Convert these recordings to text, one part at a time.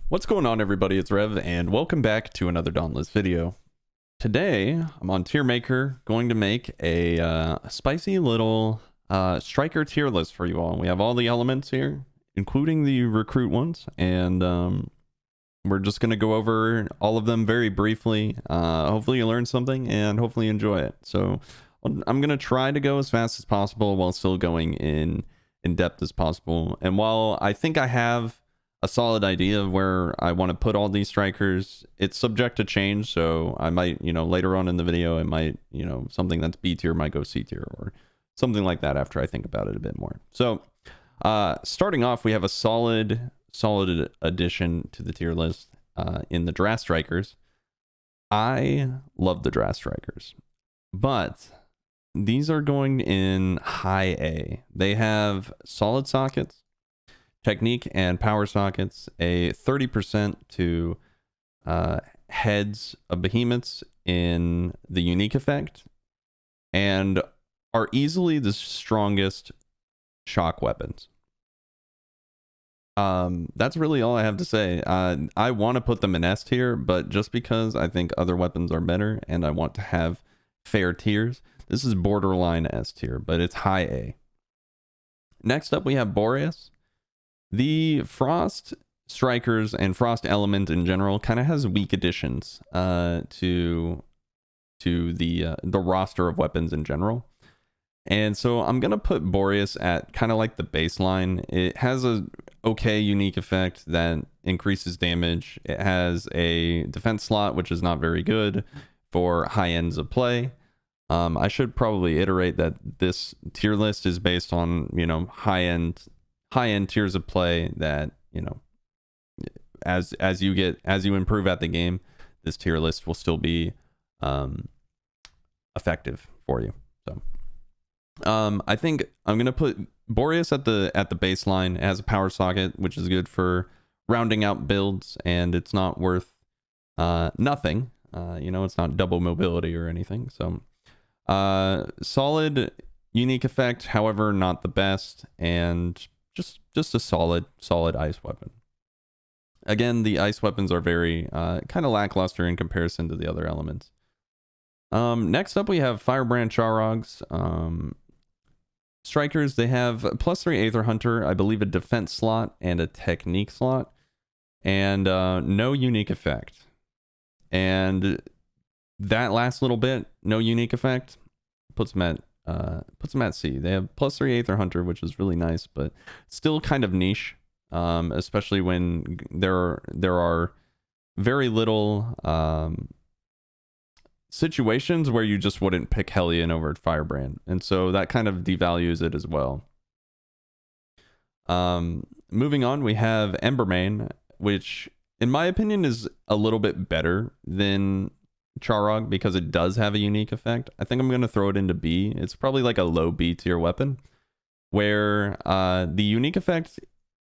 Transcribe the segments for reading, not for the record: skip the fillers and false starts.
What's going on, everybody? It's Rev, and welcome back to another Dauntless video. Today, I'm on Tier Maker, going to make a spicy little striker tier list for you all. We have all the elements here, including the recruit ones, and we're just going to go over all of them very briefly. Hopefully you learn something, and hopefully you enjoy it. So I'm going to try to go as fast as possible while still going in depth as possible. And while I think I have a solid idea of where I want to put all these strikers, it's subject to change, so I might, later on in the video, it might, something that's B tier might go C tier or something like that after I think about it a bit more. So starting off, we have a solid addition to the tier list in the Draft Strikers. I love the Draft Strikers, but these are going in high A. They have solid sockets, technique and power sockets, a 30% to heads of behemoths in the unique effect, and are easily the strongest shock weapons. That's really all I have to say. I want to put them in S tier, but just because I think other weapons are better and I want to have fair tiers, this is borderline S tier, but it's high A. Next up, we have Boreas. The Frost Strikers and Frost Element in general kind of has weak additions to the roster of weapons in general. And so I'm going to put Boreas at kind of like the baseline. It has a okay unique effect that increases damage. It has a defense slot, which is not very good for high ends of play. I should probably iterate that this tier list is based on, high end tiers of play that, as you improve at the game, this tier list will still be effective for you. So I think I'm gonna put Boreas at the baseline. It has a power socket, which is good for rounding out builds, and it's not worth nothing. It's not double mobility or anything. So solid unique effect, however not the best, and just a solid ice weapon. Again, the ice weapons are very kind of lackluster in comparison to the other elements. Next up, we have Firebrand Charogs. Strikers, they have +3 Aether Hunter, I believe a defense slot and a technique slot, and no unique effect. And that last little bit, no unique effect, puts them at C. They have +3 Aether Hunter, which is really nice, but still kind of niche, especially when there are very little situations where you just wouldn't pick Hellion over Firebrand, and so that kind of devalues it as well. Moving on, we have Embermane, which in my opinion is a little bit better than Charog because it does have a unique effect. I think I'm going to throw it into B. It's probably like a low B tier weapon, where the unique effect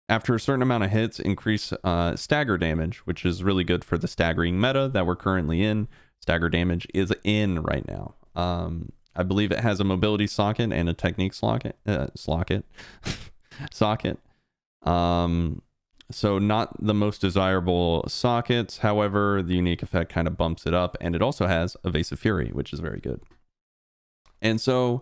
after a certain amount of hits increase stagger damage, which is really good for the staggering meta that we're currently in. Stagger damage is in right now. I believe it has a mobility socket and a technique socket. So not the most desirable sockets. However, the unique effect kind of bumps it up, and it also has Evasive Fury, which is very good. And so,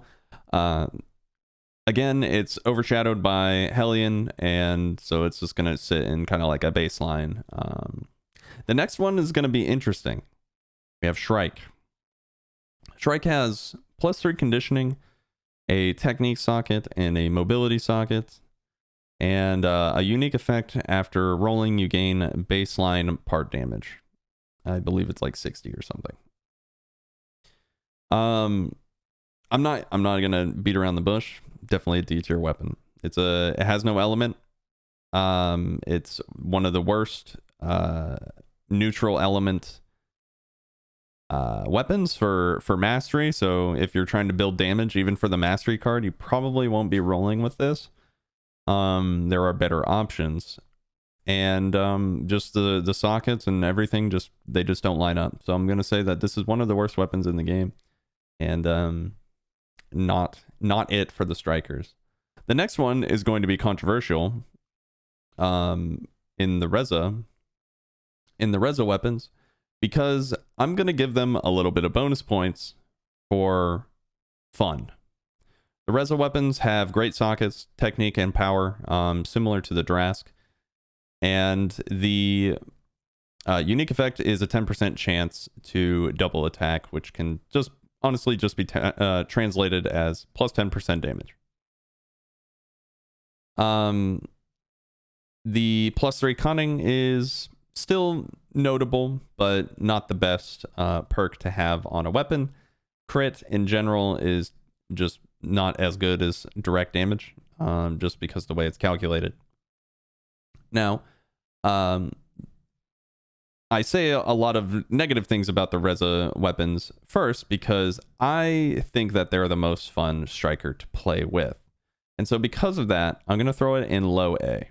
again, it's overshadowed by Hellion, and so it's just going to sit in kind of like a baseline. The next one is going to be interesting. We have Shrike. Shrike has +3 conditioning, a technique socket, and a mobility socket. And a unique effect after rolling, you gain baseline part damage. I believe it's like 60 or something. I'm not gonna beat around the bush. Definitely a D tier weapon. It has no element. It's one of the worst neutral element weapons for mastery. So if you're trying to build damage, even for the mastery card, you probably won't be rolling with this. There are better options, and just the sockets and everything they just don't line up. So I'm gonna say that this is one of the worst weapons in the game, and not it for the strikers. The next one is going to be controversial. in the Reza weapons, because I'm going to give them a little bit of bonus points for fun. The Reza weapons have great sockets, technique, and power, similar to the Drask. And the unique effect is a 10% chance to double attack, which can just honestly just be translated as plus 10% damage. The +3 cunning is still notable, but not the best perk to have on a weapon. Crit in general is just not as good as direct damage, just because of the way it's calculated. Now, I say a lot of negative things about the Reza weapons first, because I think that they're the most fun striker to play with. And so because of that, I'm going to throw it in low A.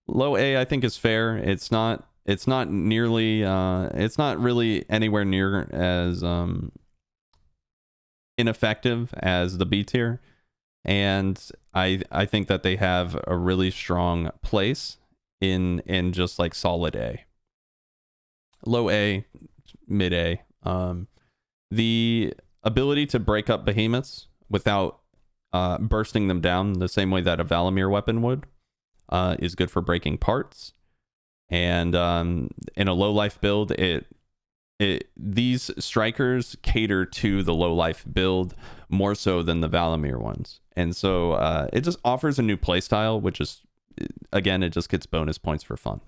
Low A, I think, is fair. It's not nearly, it's not really anywhere near as ineffective as the B tier. And I think that they have a really strong place in just like solid A. Low A, mid A. The ability to break up behemoths without bursting them down the same way that a Valomyr weapon would is good for breaking parts. And in a low life build, these strikers cater to the low life build more so than the Valomyr ones. And so it just offers a new playstyle, which is, again, it just gets bonus points for fun.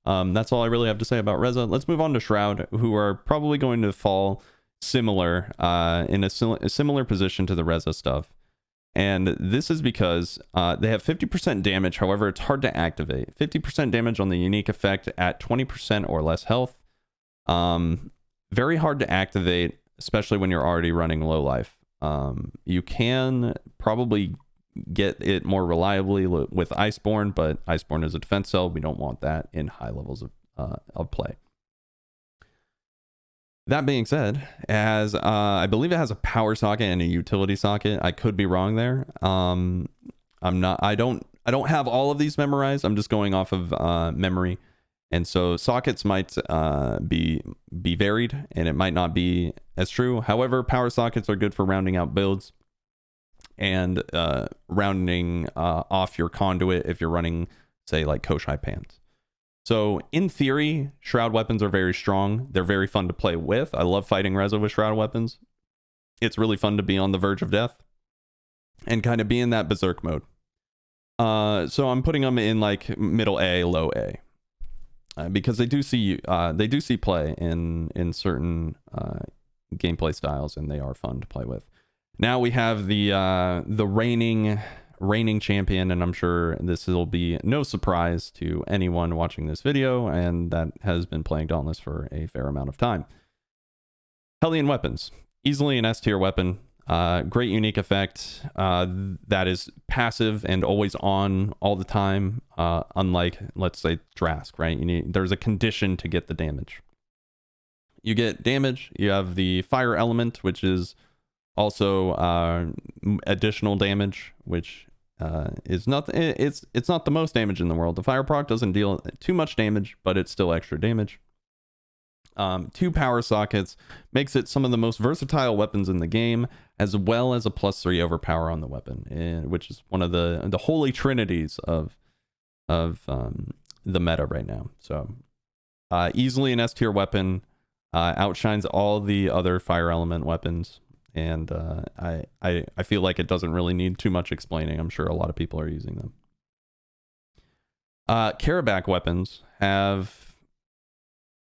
That's all I really have to say about Reza. Let's move on to Shroud, who are probably going to fall similar in a similar position to the Reza stuff. And this is because they have 50% damage. However, it's hard to activate. 50% damage on the unique effect at 20% or less health. Very hard to activate, especially when you're already running low life. You can probably get it more reliably with Iceborne, but Iceborne is a defense cell. We don't want that in high levels of play. That being said, I believe it has a power socket and a utility socket. I could be wrong there. I don't have all of these memorized. I'm just going off of memory. And so sockets might be varied, and it might not be as true. However, power sockets are good for rounding out builds and rounding off your conduit if you're running, say, like Koshai pants. So in theory, Shroud weapons are very strong. They're very fun to play with. I love fighting Reza with Shroud weapons. It's really fun to be on the verge of death and kind of be in that berserk mode. So I'm putting them in like middle A, low A, because they do see play in certain gameplay styles, and they are fun to play with. Now we have the reigning champion, and I'm sure this will be no surprise to anyone watching this video and that has been playing Dauntless for a fair amount of time. Hellion weapons, easily an S tier weapon. Great unique effect that is passive and always on all the time, unlike, let's say, Drask, right? There's a condition to get the damage. You get damage, you have the fire element, which is also additional damage, which is not, it's not the most damage in the world. The fire proc doesn't deal too much damage, but it's still extra damage. 2 power sockets makes it some of the most versatile weapons in the game, as well as a +3 overpower on the weapon, which is one of the holy trinities of the meta right now. So easily an S tier weapon, outshines all the other fire element weapons, and I feel like it doesn't really need too much explaining. I'm sure a lot of people are using them. Karaback weapons have,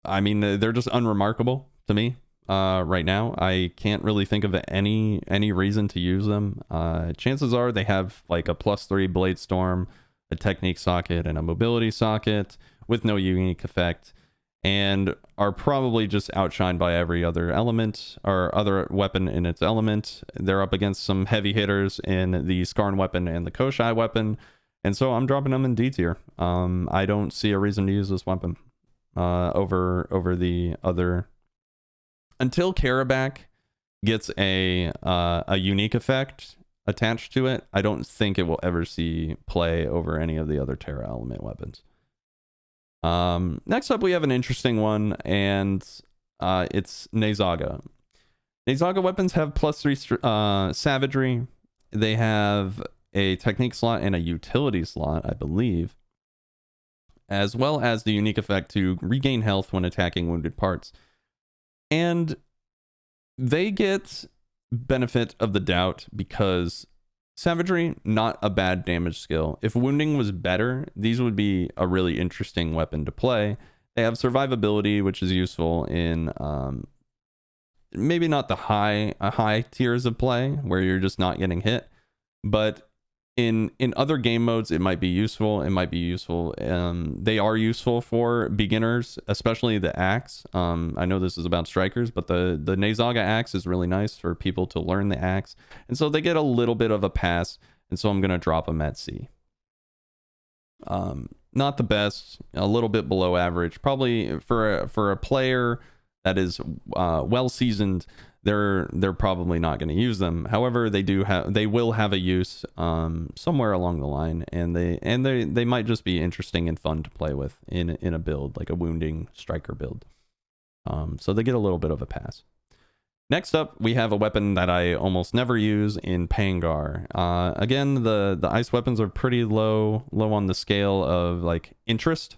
I mean, they're just unremarkable to me right now. I can't really think of any reason to use them. Chances are they have like a +3 blade storm, a technique socket, and a mobility socket with no unique effect, and are probably just outshined by every other element or other weapon in its element. They're up against some heavy hitters in the Scarn weapon and the Koshai weapon, and so I'm dropping them in D tier. I don't see a reason to use this weapon over the other until Karaback gets a unique effect. attached to it, I don't think it will ever see play over any of the other Terra element weapons. Next up, we have an interesting one, and it's Nayzaga. Nayzaga weapons have +3 savagery. They have a technique slot and a utility slot, I believe, as well as the unique effect to regain health when attacking wounded parts. And they get benefit of the doubt because savagery, not a bad damage skill. If wounding was better, these would be a really interesting weapon to play. They have survivability, which is useful in maybe not the high tiers of play where you're just not getting hit, but in other game modes it might be useful. They are useful for beginners, especially the axe. I know this is about strikers, but the Nayzaga axe is really nice for people to learn the axe, and so they get a little bit of a pass, and so I'm gonna drop them at C. Not the best, a little bit below average, probably for a player that is well seasoned. They're probably not going to use them. However, they will have a use somewhere along the line, and they might just be interesting and fun to play with in a build, like a wounding striker build. So they get a little bit of a pass. Next up, we have a weapon that I almost never use in Pangar. Again, the ice weapons are pretty low on the scale of like interest.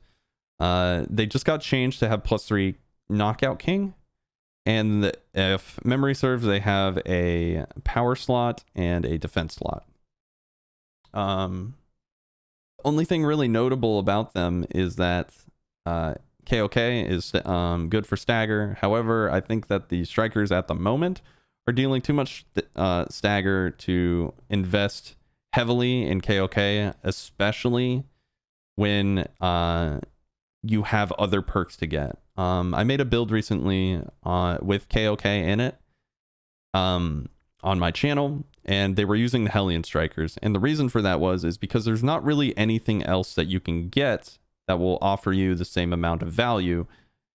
They just got changed to have +3 Knockout King. And if memory serves, they have a power slot and a defense slot. Only thing really notable about them is that KOK is good for stagger. However, I think that the strikers at the moment are dealing too much stagger to invest heavily in KOK, especially when you have other perks to get. I made a build recently with KOK in it on my channel, and they were using the Hellion Strikers. And the reason for that is because there's not really anything else that you can get that will offer you the same amount of value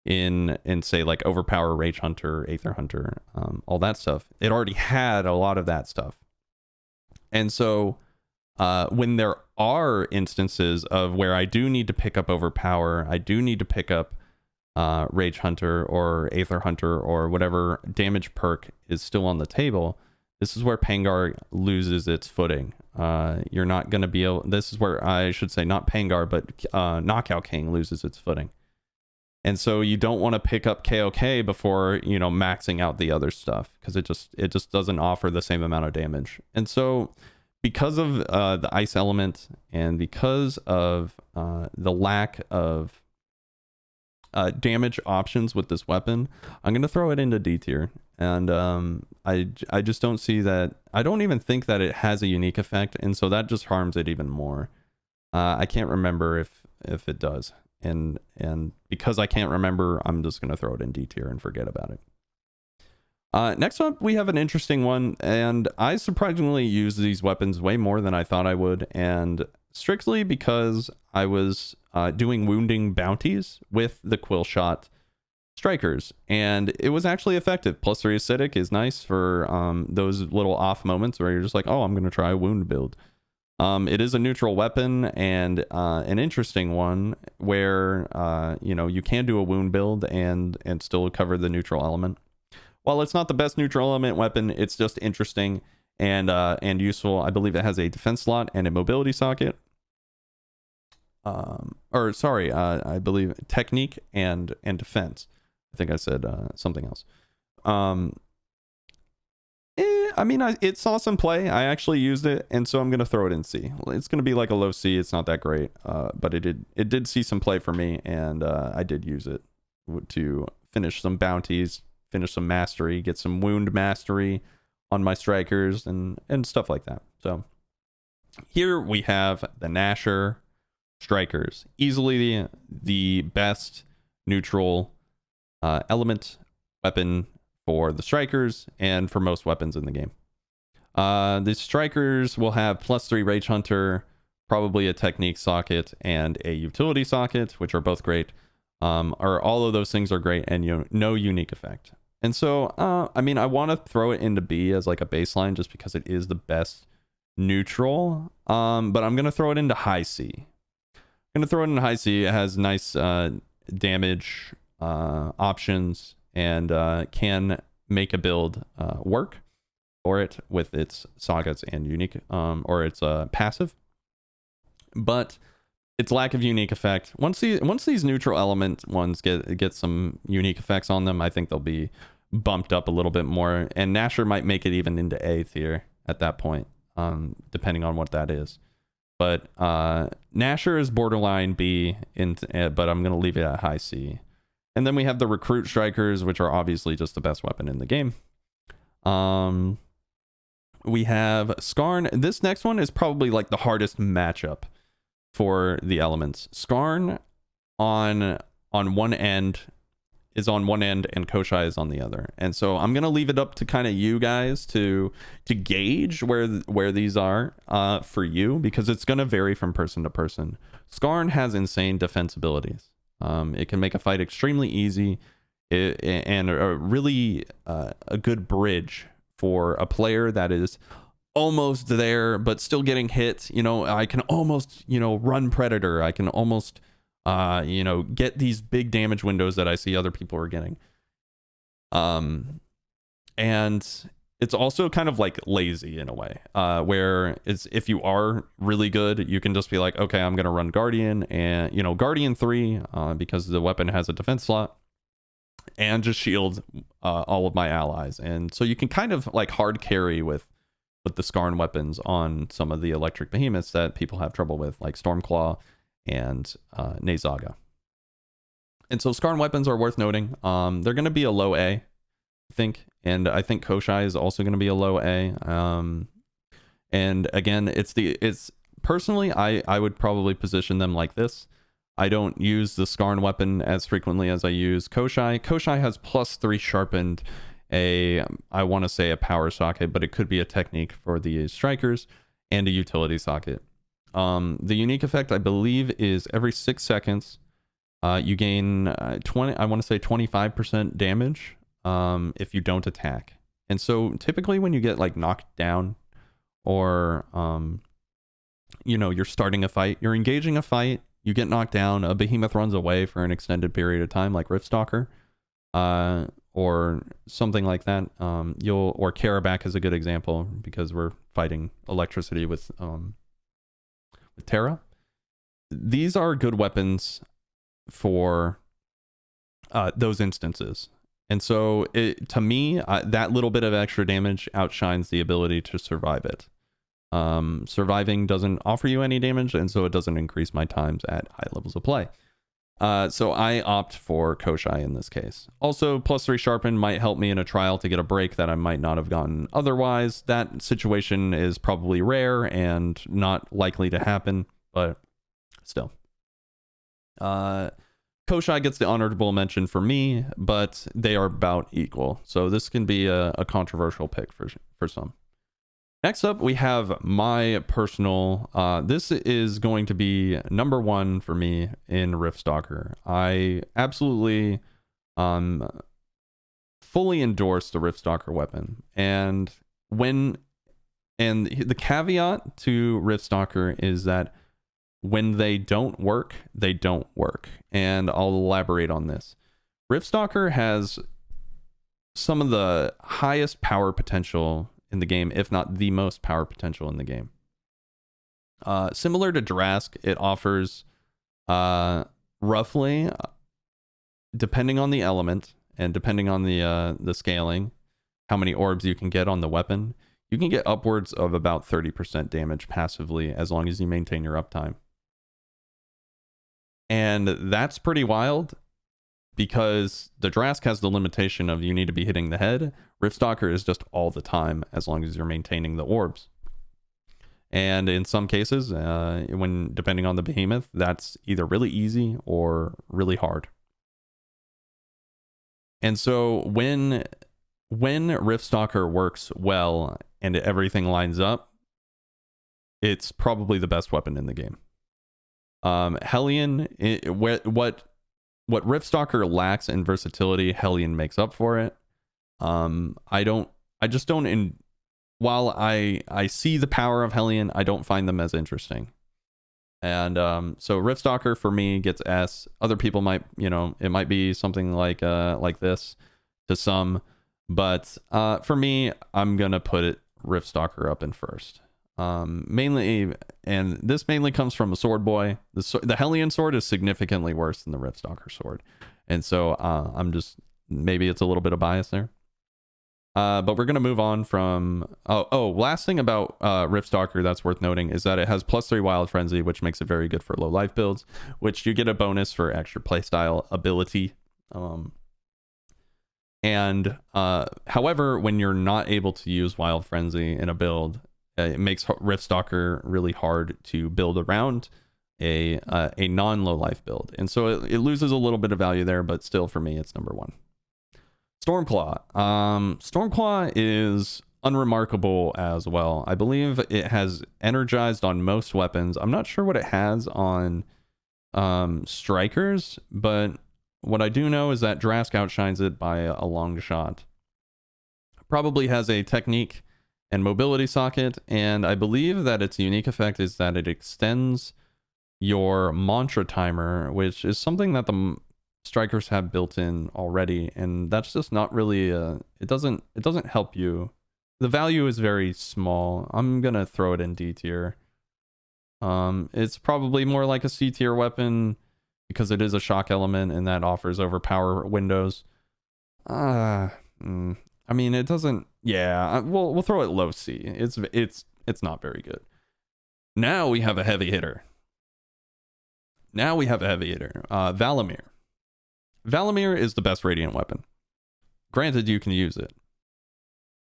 in say like Overpower, Rage Hunter, Aether Hunter, all that stuff. It already had a lot of that stuff. And so when there are instances of where I do need to pick up Overpower, I do need to pick up Rage Hunter or Aether Hunter or whatever damage perk is still on the table, this is where Pangar loses its footing. You're not going to be able, this is where I should say not Pangar, but Knockout King loses its footing. And so you don't want to pick up KOK before, you know, maxing out the other stuff, because it just doesn't offer the same amount of damage. And so because of the ice element and because of the lack of damage options with this weapon, I'm going to throw it into D tier. And I just don't see that. I don't even think that it has a unique effect, and so that just harms it even more. I can't remember if it does. And because I can't remember, I'm just going to throw it in D tier and forget about it. Next up, we have an interesting one, and I surprisingly use these weapons way more than I thought I would, and strictly because I was doing wounding bounties with the Quillshot strikers, and it was actually effective. +3 acidic is nice for those little off moments where you're just like, oh, I'm going to try a wound build. It is a neutral weapon, and an interesting one where you know, you can do a wound build and still cover the neutral element. While it's not the best neutral element weapon, it's just interesting and useful. I believe it has a defense slot and a mobility socket. I believe technique and defense. I think I said something else. I mean, it saw some play. I actually used it, and so I'm going to throw it in C. It's going to be like a low C. It's not that great, but it did see some play for me, and I did use it to finish some bounties, finish some mastery, get some wound mastery on my strikers, and stuff like that. So here we have the Gnasher Strikers. Easily the best neutral element weapon for the strikers and for most weapons in the game. The strikers will have +3 Rage Hunter, probably a technique socket and a utility socket, which are both great. All of those things are great, and no unique effect. And so I mean, I want to throw it into B as like a baseline just because it is the best neutral, but I'm gonna throw it into high C. I'm gonna throw it into high C. It has nice damage options and can make a build work for it with its sagas and unique or its passive, but its lack of unique effect. Once these neutral element ones get some unique effects on them, I think they'll be bumped up a little bit more, and Gnasher might make it even into A tier at that point, depending on what that is. But Gnasher is borderline B, but I'm going to leave it at high C. And then we have the Recruit Strikers, which are obviously just the best weapon in the game. We have Scarn. This next one is probably like the hardest matchup for the elements. Scarn on one end is on one end and Koshai is on the other. And so I'm going to leave it up to kind of you guys to gauge where these are for you, because it's going to vary from person to person. Scarn has insane defense abilities. It can make a fight extremely easy and a really a good bridge for a player that is almost there but still getting hit. You know, I can almost, you know, run Predator. I can almost you know, get these big damage windows that I see other people are getting. And it's also kind of like lazy in a way, where it's, if you are really good, you can just be like, okay, I'm gonna run Guardian and, you know, Guardian 3 because the weapon has a defense slot, and just shield all of my allies. And so you can kind of like hard carry with the Scarn weapons on some of the electric behemoths that people have trouble with, like Stormclaw and Nayzaga. And so Scarn weapons are worth noting. They're going to be a low A, I think, and I think Koshai is also going to be a low A. And again, it's personally, I would probably position them like this. I don't use the Scarn weapon as frequently as I use Koshai. Koshai has +3 sharpened, I want to say a power socket, but it could be a technique for the strikers, and a utility socket. The unique effect, I believe, is every 6 seconds you gain 25% damage if you don't attack. And so typically when you get like knocked down, or you know, you're starting a fight, you're engaging a fight, you get knocked down, a behemoth runs away for an extended period of time, like Riftstalker, or something like that. Or Karaback is a good example, because we're fighting electricity with Terra. These are good weapons for those instances. And so to me, that little bit of extra damage outshines the ability to survive it. Surviving doesn't offer you any damage, and so it doesn't increase my times at high levels of play. So I opt for Koshai in this case. Also, +3 sharpen might help me in a trial to get a break that I might not have gotten otherwise. That situation is probably rare and not likely to happen, but still. Koshai gets the honorable mention for me, but they are about equal. So this can be a controversial pick for some. Next up, we have my personal, this is going to be number 1 for me in Riftstalker. I absolutely fully endorse the Riftstalker weapon. And the caveat to Riftstalker is that when they don't work, they don't work. And I'll elaborate on this. Riftstalker has some of the highest power potential in the game, if not the most power potential in the game. Similar to Drask, it offers roughly, depending on the element and depending on the scaling, how many orbs you can get on the weapon, you can get upwards of about 30% damage passively as long as you maintain your uptime. And that's pretty wild, because the Drask has the limitation of you need to be hitting the head. Riftstalker is just all the time as long as you're maintaining the orbs. And in some cases, depending on the behemoth, that's either really easy or really hard. And so when Riftstalker works well and everything lines up, it's probably the best weapon in the game. Hellion, what Riftstalker lacks in versatility, Hellion makes up for it. I just don't while I see the power of Hellion, I don't find them as interesting. And so Riftstalker for me gets S. Other people might, you know, it might be something like this to some, but for me, I'm gonna put it Riftstalker up in first. Mainly, and this mainly comes from a sword boy. The Hellion sword is significantly worse than the Riftstalker sword, and so I'm just, maybe it's a little bit of bias there. But we're going to move on from... last thing about Riftstalker that's worth noting is that it has +3 Wild Frenzy, which makes it very good for low life builds, which you get a bonus for extra playstyle ability. However, when you're not able to use Wild Frenzy in a build, it makes Riftstalker really hard to build around a non-low life build. And so it loses a little bit of value there, but still for me, it's number 1. Stormclaw. Stormclaw is unremarkable as well. I believe it has energized on most weapons. I'm not sure what it has on strikers, but what I do know is that Drask outshines it by a long shot. Probably has a technique and mobility socket, and I believe that its unique effect is that it extends your mantra timer, which is something that the strikers have built in already, and that's just not really it doesn't help you. The value is very small. I'm gonna throw it in D tier. It's probably more like a C tier weapon because it is a shock element and that offers overpower windows. I mean, it doesn't... Yeah, we'll throw it low C. It's not very good. Now we have a heavy hitter. Valomyr. Valomyr is the best radiant weapon. Granted, you can use it.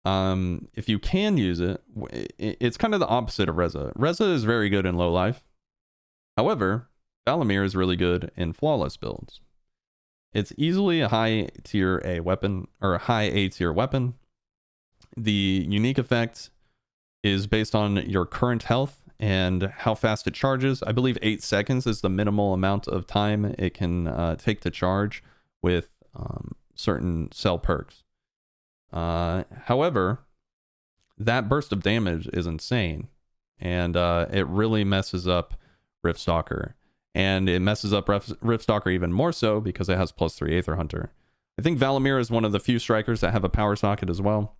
If you can use it, it's kind of the opposite of Reza. Reza is very good in low life. However, Valomyr is really good in flawless builds. It's easily a high tier A weapon, or a high A tier weapon. The unique effect is based on your current health and how fast it charges. I believe 8 seconds is the minimal amount of time it can take to charge with certain cell perks. However, that burst of damage is insane, and it really messes up Riftstalker. And it messes up Riftstalker even more so because it has +3 Aether Hunter. I think Valomyr is one of the few strikers that have a power socket as well,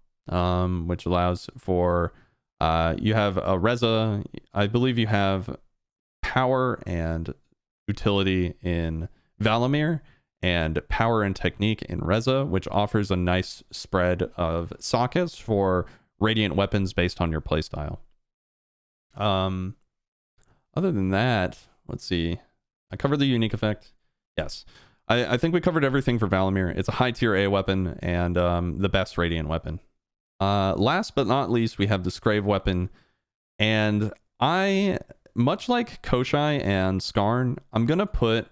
which allows for... you have a Reza. I believe you have power and utility in Valomyr and power and technique in Reza, which offers a nice spread of sockets for radiant weapons based on your playstyle. Other than that, let's see. I covered the unique effect. Yes. I think we covered everything for Valomyr. It's a high tier A weapon and the best radiant weapon. Last but not least, we have the Scrave weapon, and much like Koshai and Scarn, I'm gonna put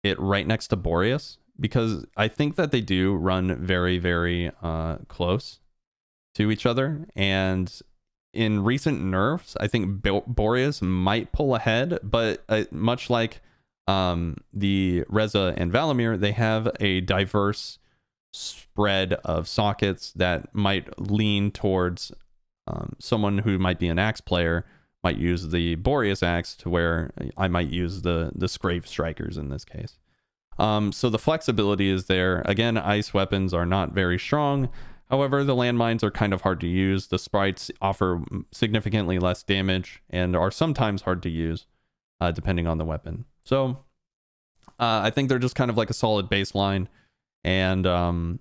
it right next to Boreas because I think that they do run very, very close to each other, and in recent nerfs, I think Boreas might pull ahead, but much like the Reza and Valomyr, they have a diverse spread of sockets that might lean towards someone who might be an axe player might use the Boreas axe, to where I might use the Scrave Strikers in this case. So the flexibility is there. Again, ice weapons are not very strong. However, the landmines are kind of hard to use. The sprites offer significantly less damage and are sometimes hard to use depending on the weapon. So I think they're just kind of like a solid baseline, and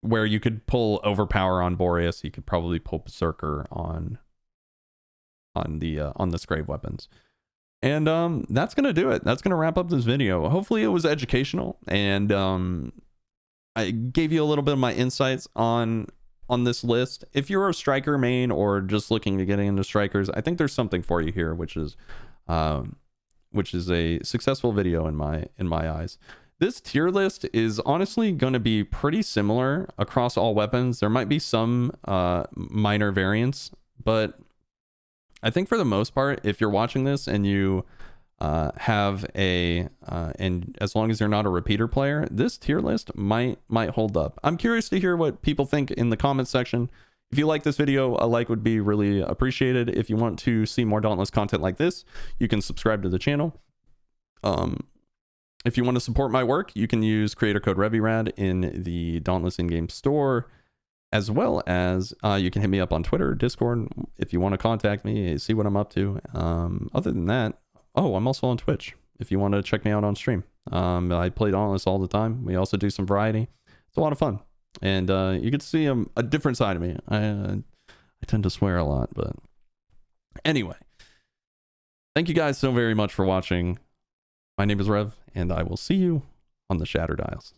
where you could pull Overpower on Boreas, you could probably pull Berserker on the Scrave weapons. And that's gonna do it. That's gonna wrap up this video. Hopefully it was educational, and I gave you a little bit of my insights on this list. If you're a striker main or just looking to get into strikers, I think there's something for you here, which is a successful video in my eyes. This tier list is honestly going to be pretty similar across all weapons. There might be some minor variants, but I think for the most part, if you're watching this and you have and as long as you're not a repeater player, this tier list might hold up. I'm curious to hear what people think in the comments section. If you like this video, a like would be really appreciated. If you want to see more Dauntless content like this, you can subscribe to the channel. If you want to support my work, you can use creator code RevvyRad in the Dauntless in-game store, as well as you can hit me up on Twitter, Discord, if you want to contact me, see what I'm up to. Other than that, oh, I'm also on Twitch if you want to check me out on stream. I play Dauntless all the time. We also do some variety. It's a lot of fun. And you get to see a different side of me. I tend to swear a lot, but anyway. Thank you guys so very much for watching. My name is Rev, and I will see you on the Shatter Dials.